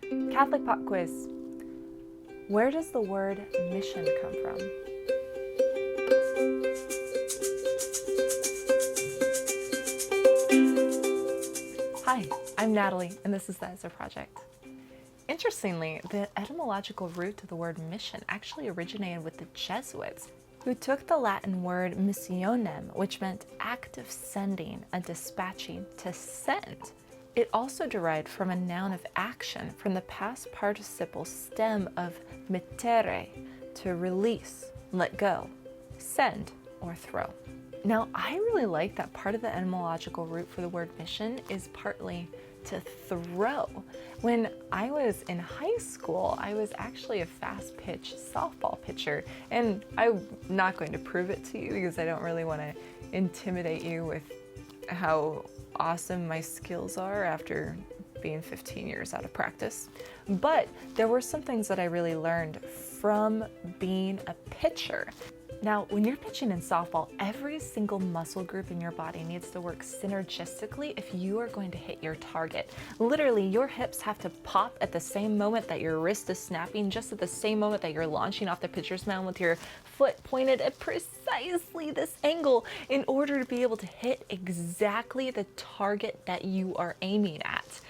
Catholic pop quiz. Where does the word mission come from? Hi, I'm Natalie, and this is the Ezer Project. Interestingly, the etymological root to the word mission actually originated with the Jesuits, who took the Latin word missionem, which meant act of sending, a dispatching, to send. It also derived from a noun of action from the past participle stem of mittere, to release, let go, send, or throw. Now, I really like that part of the etymological root for the word mission is partly to throw. When I was in high school, I was actually a fast pitch softball pitcher, and I'm not going to prove it to you because I don't really want to intimidate you with how awesome my skills are after being 15 years out of practice. But there were some things that I really learned from being a pitcher. Now, when you're pitching in softball, every single muscle group in your body needs to work synergistically if you are going to hit your target. Literally, your hips have to pop at the same moment that your wrist is snapping, just at the same moment that you're launching off the pitcher's mound with your foot pointed at precisely this angle in order to be able to hit exactly the target that you are aiming at.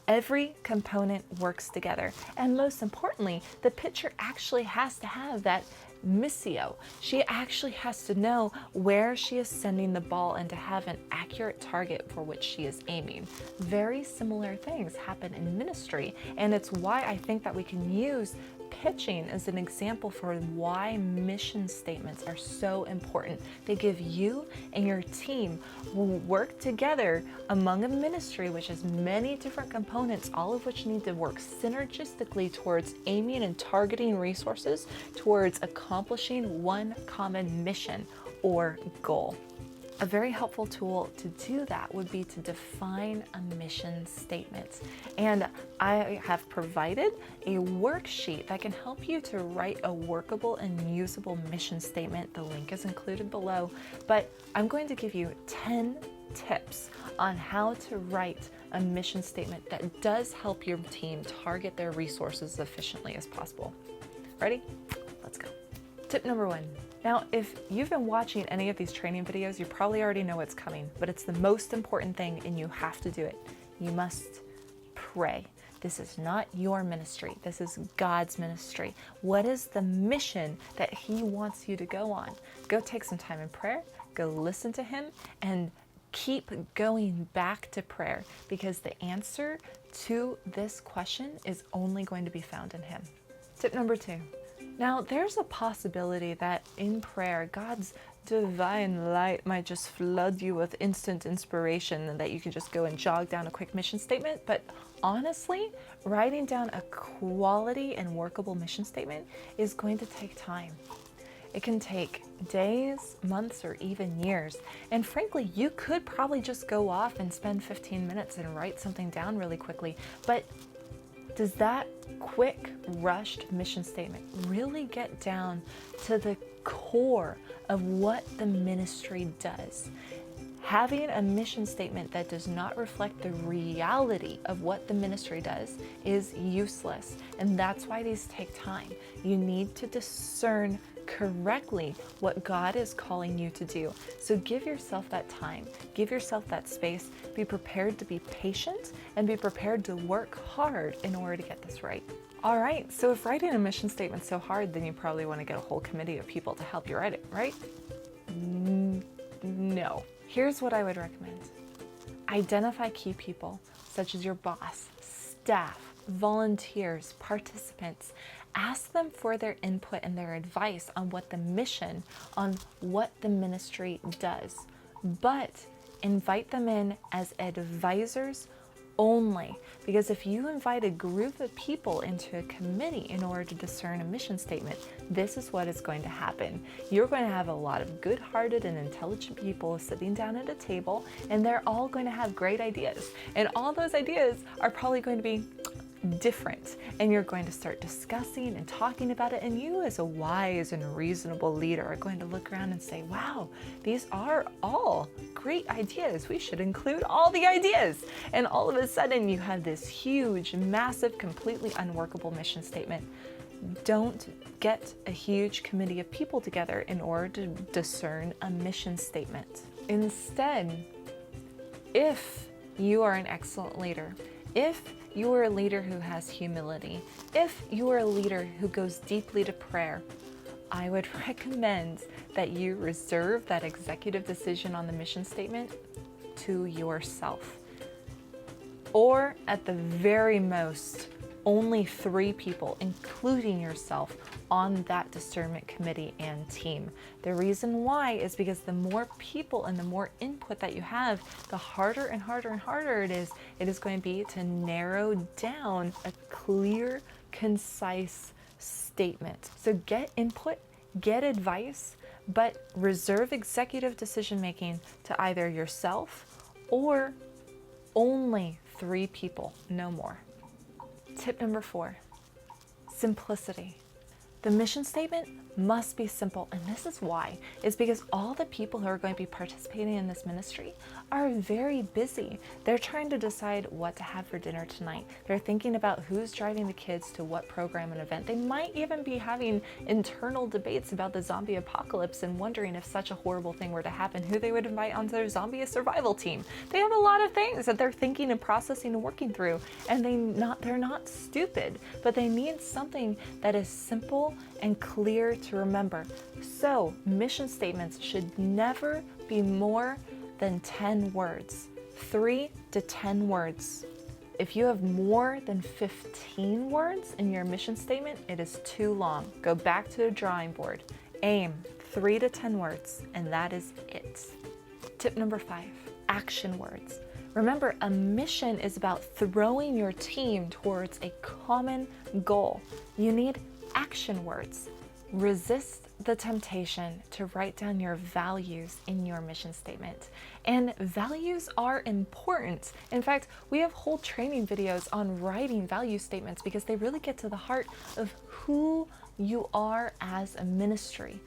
Every component works together. And most importantly, the pitcher actually has to have that missio. She actually has to know where she is sending the ball and to have an accurate target for which she is aiming. Very similar things happen in ministry, and it's why I think that we can use pitching as an example for why mission statements are so important. They give you and your team work together among a ministry which has many different components, all of which need to work synergistically towards aiming and targeting resources towards accomplishing one common mission or goal. A very helpful tool to do that would be to define a mission statement. And I have provided a worksheet that can help you to write a workable and usable mission statement. The link is included below, but I'm going to give you 10 tips on how to write a mission statement that does help your team target their resources as efficiently as possible. Ready? Let's go. Tip number 1. Now, if you've been watching any of these training videos, you probably already know what's coming, but it's the most important thing and you have to do it. You must pray. This is not your ministry. This is God's ministry. What is the mission that He wants you to go on? Go take some time in prayer, go listen to Him, and keep going back to prayer because the answer to this question is only going to be found in Him. Tip number 2. Now, there's a possibility that in prayer, God's divine light might just flood you with instant inspiration and that you can just go and jog down a quick mission statement. But honestly, writing down a quality and workable mission statement is going to take time. It can take days, months, or even years. And frankly, you could probably just go off and spend 15 minutes and write something down really quickly. But does that quick, rushed mission statement really get down to the core of what the ministry does? Having a mission statement that does not reflect the reality of what the ministry does is useless. And that's why these take time. You need to discern correctly what God is calling you to do. So give yourself that time, give yourself that space, be prepared to be patient, and be prepared to work hard in order to get this right. All right, so if writing a mission statement's so hard, then you probably want to get a whole committee of people to help you write it, right? No. Here's what I would recommend. Identify key people, such as your boss, staff, volunteers, participants. Ask them for their input and their advice on what the mission, on what the ministry does. But invite them in as advisors only, because if you invite a group of people into a committee in order to discern a mission statement, this is what is going to happen. You're going to have a lot of good-hearted and intelligent people sitting down at a table, and they're all going to have great ideas. And all those ideas are probably going to be different, and you're going to start discussing and talking about it, and you as a wise and reasonable leader are going to look around and say, wow, these are all great ideas. We should include all the ideas. And all of a sudden you have this huge, massive, completely unworkable mission statement. Don't get a huge committee of people together in order to discern a mission statement. Instead, if you are an excellent leader, if you are a leader who has humility, if you are a leader who goes deeply to prayer, I would recommend that you reserve that executive decision on the mission statement to yourself. Or at the very most, only 3 people, including yourself, on that discernment committee and team. The reason why is because the more people and the more input that you have, the harder and harder and harder it is going to be to narrow down a clear, concise statement. So get input, get advice, but reserve executive decision making to either yourself or only 3 people, no more. Tip number 4, simplicity. The mission statement must be simple, and this is why. It's because all the people who are going to be participating in this ministry are very busy. They're trying to decide what to have for dinner tonight. They're thinking about who's driving the kids to what program and event. They might even be having internal debates about the zombie apocalypse and wondering if such a horrible thing were to happen, who they would invite onto their zombie survival team. They have a lot of things that they're thinking and processing and working through, and they're not stupid, but they need something that is simple and clear to remember. So mission statements should never be more than 10 words, 3 to 10 words. If you have more than 15 words in your mission statement, it is too long. Go back to the drawing board. Aim 3 to 10 words, and that is it. Tip number 5, action words. Remember, a mission is about throwing your team towards a common goal. You need action words. Resist the temptation to write down your values in your mission statement. And values are important. In fact, we have whole training videos on writing value statements because they really get to the heart of who you are as a ministry.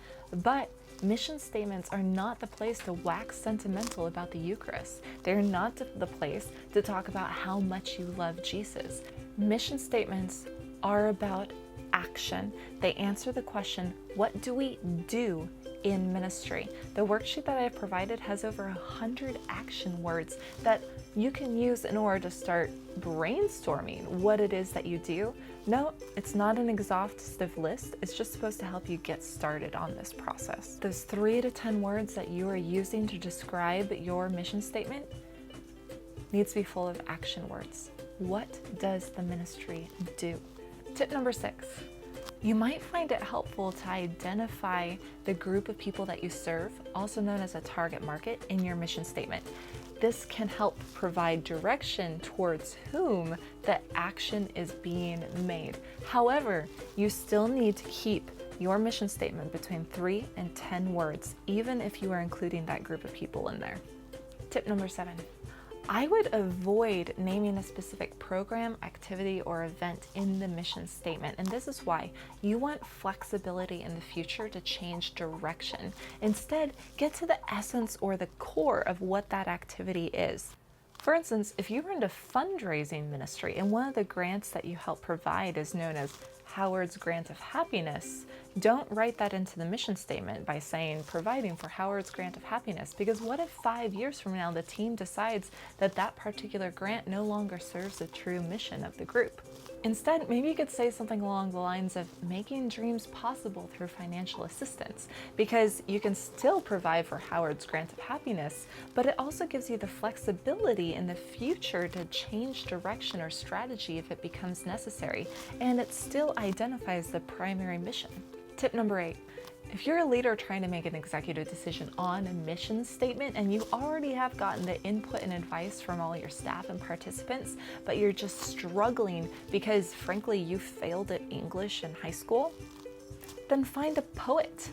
But mission statements are not the place to wax sentimental about the Eucharist. They're not the place to talk about how much you love Jesus. Mission statements are about action. They answer the question, what do we do in ministry? The worksheet that I have provided has over 100 action words that you can use in order to start brainstorming what it is that you do. No, it's not an exhaustive list. It's just supposed to help you get started on this process. Those 3 to 10 words that you are using to describe your mission statement needs to be full of action words. What does the ministry do? Tip number 6, you might find it helpful to identify the group of people that you serve, also known as a target market, in your mission statement. This can help provide direction towards whom the action is being made. However, you still need to keep your mission statement between 3 and 10 words, even if you are including that group of people in there. Tip number 7. I would avoid naming a specific program, activity, or event in the mission statement, and this is why. You want flexibility in the future to change direction. Instead, get to the essence or the core of what that activity is. For instance, if you were into fundraising ministry and one of the grants that you help provide is known as Howard's Grant of Happiness, don't write that into the mission statement by saying providing for Howard's Grant of Happiness, because what if 5 years from now the team decides that that particular grant no longer serves the true mission of the group? Instead, maybe you could say something along the lines of making dreams possible through financial assistance, because you can still provide for Howard's Grant of Happiness, but it also gives you the flexibility in the future to change direction or strategy if it becomes necessary, and it still identifies the primary mission. Tip number 8. If you're a leader trying to make an executive decision on a mission statement and you already have gotten the input and advice from all your staff and participants, but you're just struggling because frankly you failed at English in high school, Then find a poet.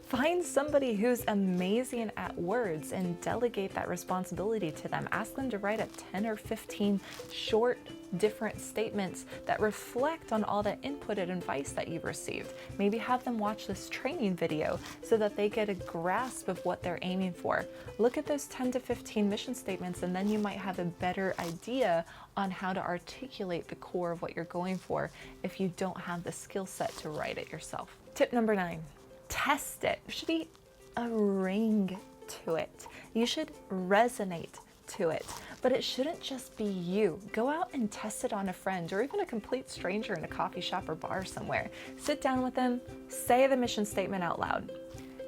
Find somebody who's amazing at words and delegate that responsibility to them. Ask them to write up 10 or 15 short, different statements that reflect on all that input and advice that you've received. Maybe have them watch this training video so that they get a grasp of what they're aiming for. Look at those 10 to 15 mission statements, and then you might have a better idea on how to articulate the core of what you're going for if you don't have the skill set to write it yourself. Tip number 9, test it. There should be a ring to it. You should resonate to it, but it shouldn't just be you. Go out and test it on a friend or even a complete stranger in a coffee shop or bar somewhere. Sit down with them, say the mission statement out loud,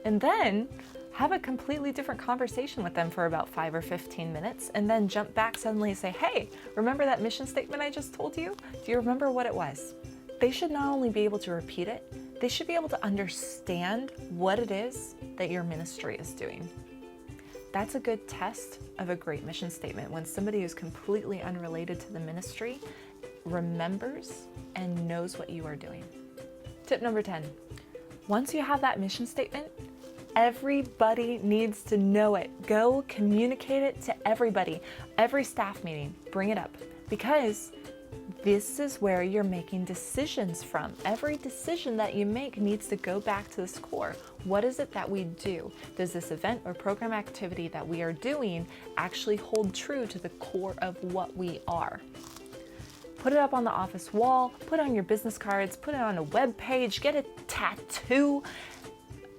and then have a completely different conversation with them for about 5 or 15 minutes, and then jump back suddenly and say, hey, remember that mission statement I just told you? Do you remember what it was? They should not only be able to repeat it, they should be able to understand what it is that your ministry is doing. That's a good test of a great mission statement, when somebody who's completely unrelated to the ministry remembers and knows what you are doing. Tip number 10, once you have that mission statement, everybody needs to know it. Go communicate it to everybody. Every staff meeting, bring it up, because this is where you're making decisions from. Every decision that you make needs to go back to this core. What is it that we do? Does this event or program activity that we are doing actually hold true to the core of what we are? Put it up on the office wall, put it on your business cards, put it on a web page, get a tattoo.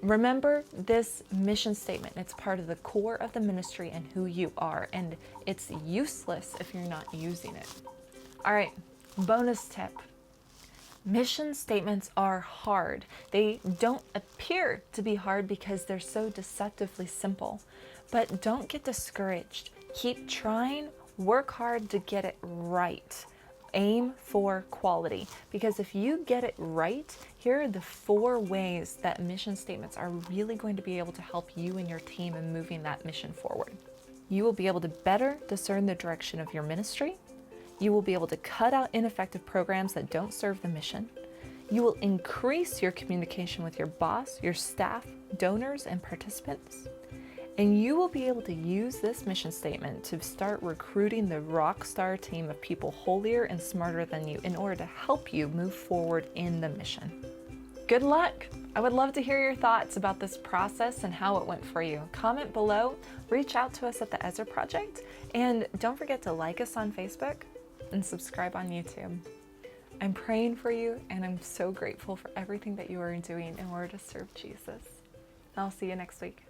Remember this mission statement. It's part of the core of the ministry and who you are, and it's useless if you're not using it. All right, bonus tip. Mission statements are hard. They don't appear to be hard because they're so deceptively simple, but don't get discouraged. Keep trying, work hard to get it right. Aim for quality, because if you get it right, here are the 4 ways that mission statements are really going to be able to help you and your team in moving that mission forward. You will be able to better discern the direction of your ministry. You will be able to cut out ineffective programs that don't serve the mission. You will increase your communication with your boss, your staff, donors, and participants. And you will be able to use this mission statement to start recruiting the rock star team of people holier and smarter than you in order to help you move forward in the mission. Good luck! I would love to hear your thoughts about this process and how it went for you. Comment below, reach out to us at the Ezer Project, and don't forget to like us on Facebook and subscribe on YouTube. I'm praying for you, and I'm so grateful for everything that you are doing in order to serve Jesus. I'll see you next week.